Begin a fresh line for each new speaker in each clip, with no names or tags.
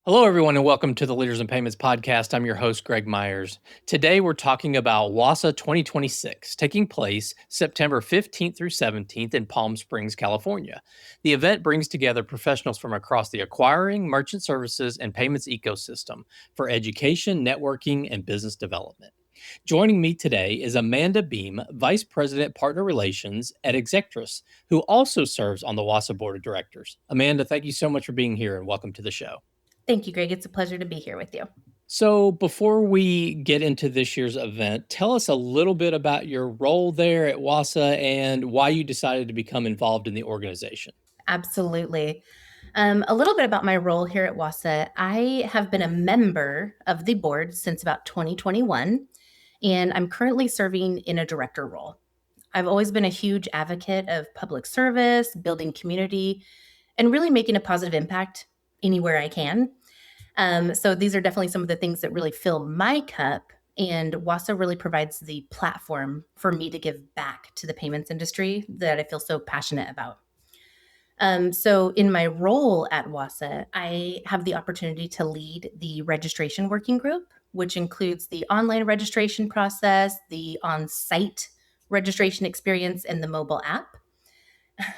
Hello, everyone, and welcome to the Leaders in Payments podcast. I'm your host, Greg Myers. Today, we're talking about WSAA 2026, taking place September 15th through 17th in Palm Springs, California. The event brings together professionals from across the acquiring, merchant services, and payments ecosystem for education, networking, and business development. Joining me today is Amanda Beam, Vice President, Partner Relations at Exectras, who also serves on the WSAA Board of Directors. Amanda, thank you so much for being here and welcome to the show.
Thank you, Greg. It's a pleasure to be here with you.
So, before we get into this year's event, tell us a little bit about your role there at WASA and why you decided to become involved in the organization.
Absolutely. A little bit about my role here at WASA. I have been a member of the board since about 2021, and I'm currently serving in a director role. I've always been a huge advocate of public service, building community, and really making a positive impact anywhere I can. So these are definitely some of the things that really fill my cup. And WASA really provides the platform for me to give back to the payments industry that I feel so passionate about. So, in my role at WASA, I have the opportunity to lead the registration working group, which includes the online registration process, the on site registration experience, and the mobile app.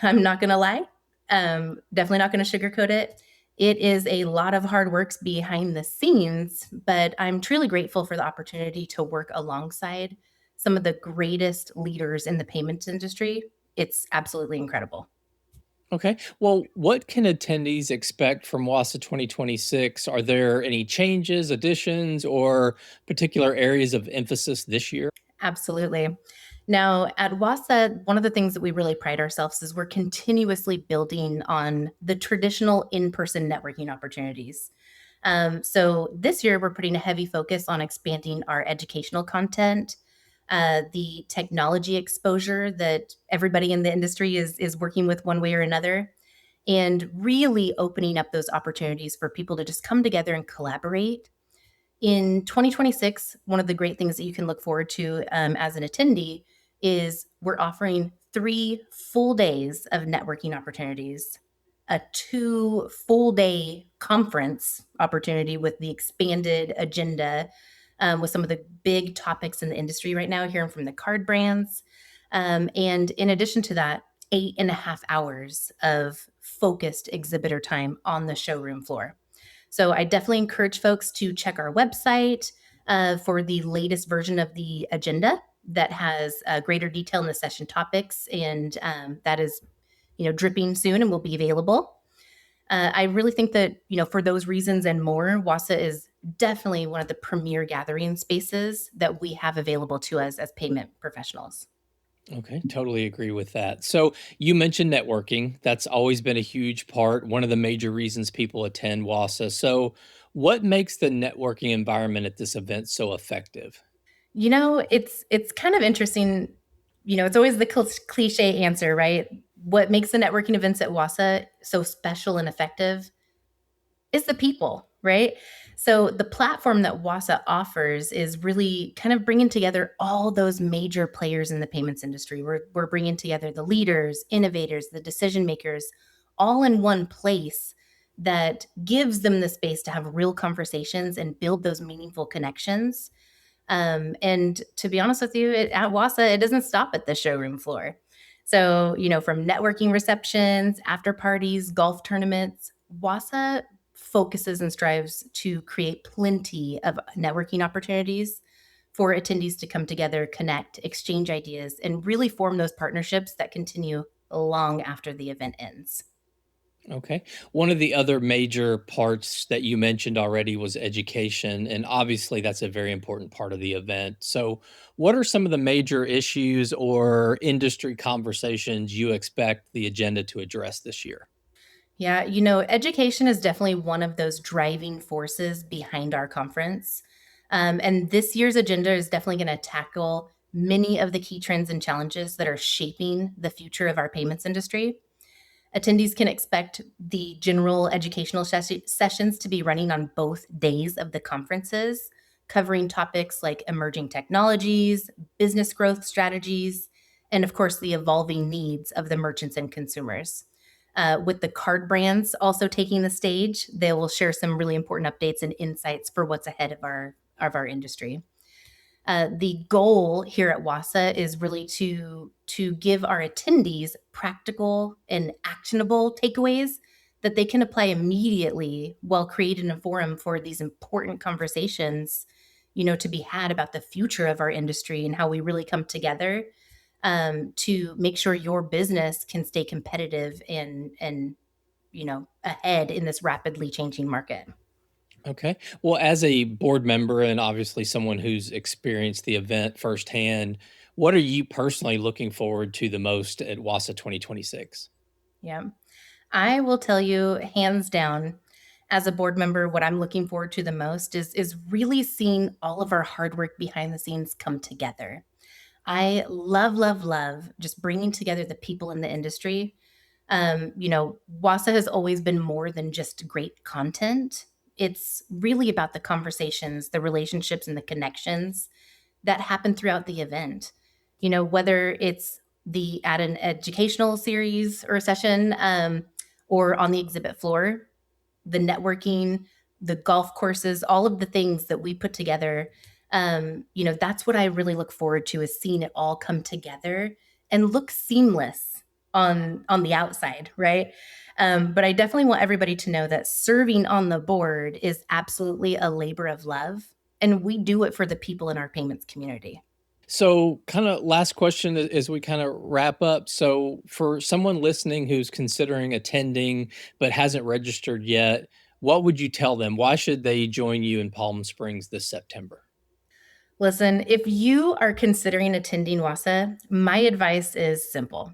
I'm not going to lie. Definitely not going to sugarcoat it. It is a lot of hard work behind the scenes, but I'm truly grateful for the opportunity to work alongside some of the greatest leaders in the payments industry. It's absolutely incredible.
Okay. Well, what can attendees expect from WASA 2026? Are there any changes, additions, or particular areas of emphasis this year?
Absolutely. Now, at WASA, one of the things that we really pride ourselves is we're continuously building on the traditional in person networking opportunities. So this year, we're putting a heavy focus on expanding our educational content, the technology exposure that everybody in the industry is working with one way or another, and really opening up those opportunities for people to just come together and collaborate. In 2026, one of the great things that you can look forward to as an attendee is we're offering 3 full days of networking opportunities, a 2 full day conference opportunity with the expanded agenda with some of the big topics in the industry right now, hearing from the card brands. And in addition to that, 8.5 hours of focused exhibitor time on the showroom floor. So I definitely encourage folks to check our website for the latest version of the agenda that has greater detail in the session topics, and that is, dripping soon and will be available. I really think that, for those reasons and more, WASA is definitely one of the premier gathering spaces that we have available to us as payment professionals.
Okay, totally agree with that. So you mentioned networking. That's always been a huge part, one of the major reasons people attend WASA. So, what makes the networking environment at this event so effective?
It's kind of interesting. It's always the cliche answer, right? What makes the networking events at WASA so special and effective is the people, right? So the platform that WASA offers is really kind of bringing together all those major players in the payments industry. We're bringing together the leaders, innovators, the decision makers, all in one place that gives them the space to have real conversations and build those meaningful connections. And to be honest with you, at WASA, it doesn't stop at the showroom floor. So, from networking receptions, after parties, golf tournaments, WASA focuses and strives to create plenty of networking opportunities for attendees to come together, connect, exchange ideas, and really form those partnerships that continue long after the event ends.
Okay. One of the other major parts that you mentioned already was education. And obviously, that's a very important part of the event. So, what are some of the major issues or industry conversations you expect the agenda to address this year?
Yeah, education is definitely one of those driving forces behind our conference. And this year's agenda is definitely going to tackle many of the key trends and challenges that are shaping the future of our payments industry. Attendees can expect the general educational sessions to be running on both days of the conferences, covering topics like emerging technologies, business growth strategies, and of course, the evolving needs of the merchants and consumers. With the card brands also taking the stage, they will share some really important updates and insights for what's ahead of our industry. The goal here at WASA is really to give our attendees practical and actionable takeaways that they can apply immediately while creating a forum for these important conversations, to be had about the future of our industry and how we really come together to make sure your business can stay competitive and ahead in this rapidly changing market.
Okay. Well, as a board member and obviously someone who's experienced the event firsthand, what are you personally looking forward to the most at WASA 2026?
Yeah. I will tell you hands down, as a board member, what I'm looking forward to the most is really seeing all of our hard work behind the scenes come together. I love, love, love just bringing together the people in the industry. WASA has always been more than just great content. It's really about the conversations, the relationships, and the connections that happen throughout the event. Whether it's the at an educational series or a session, or on the exhibit floor, the networking, the golf courses, all of the things that we put together. That's what I really look forward to, is seeing it all come together and look seamless on the outside, right? But I definitely want everybody to know that serving on the board is absolutely a labor of love, and we do it for the people in our payments community.
So, kind of last question as we kind of wrap up. So, for someone listening who's considering attending but hasn't registered yet, what would you tell them? Why should they join you in Palm Springs this September?
Listen, if you are considering attending WASA, my advice is simple.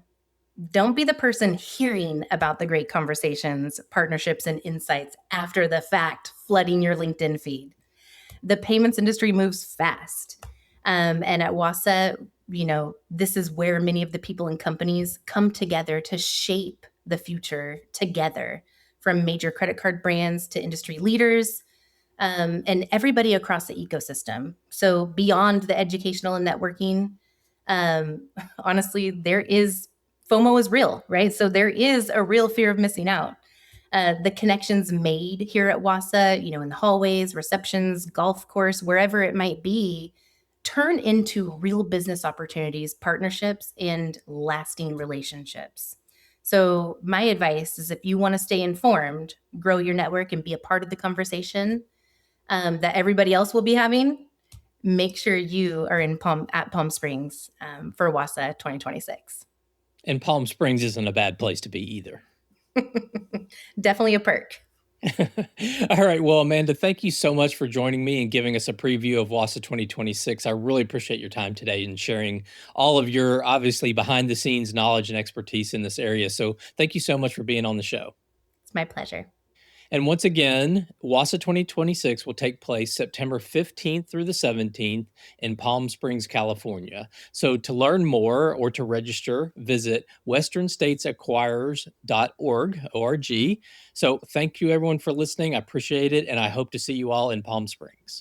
Don't be the person hearing about the great conversations, partnerships, and insights after the fact, flooding your LinkedIn feed. The payments industry moves fast. And at WASA, this is where many of the people and companies come together to shape the future together, from major credit card brands to industry leaders, and everybody across the ecosystem. So beyond the educational and networking, um, honestly, there is FOMO is real, right? So there is a real fear of missing out. The connections made here at WASA, in the hallways, receptions, golf course, wherever it might be, turn into real business opportunities, partnerships, and lasting relationships. So, my advice is, if you want to stay informed, grow your network, and be a part of the conversation that everybody else will be having, make sure you are at Palm Springs for WASA 2026.
And Palm Springs isn't a bad place to be either.
Definitely a perk.
All right. Well, Amanda, thank you so much for joining me and giving us a preview of WASA 2026. I really appreciate your time today and sharing all of your obviously behind the scenes knowledge and expertise in this area. So thank you so much for being on the show.
It's my pleasure.
And once again, WASA 2026 will take place September 15th through the 17th in Palm Springs, California. So to learn more or to register, visit westernstatesacquirers.org, O-R-G. So thank you everyone for listening. I appreciate it. And I hope to see you all in Palm Springs.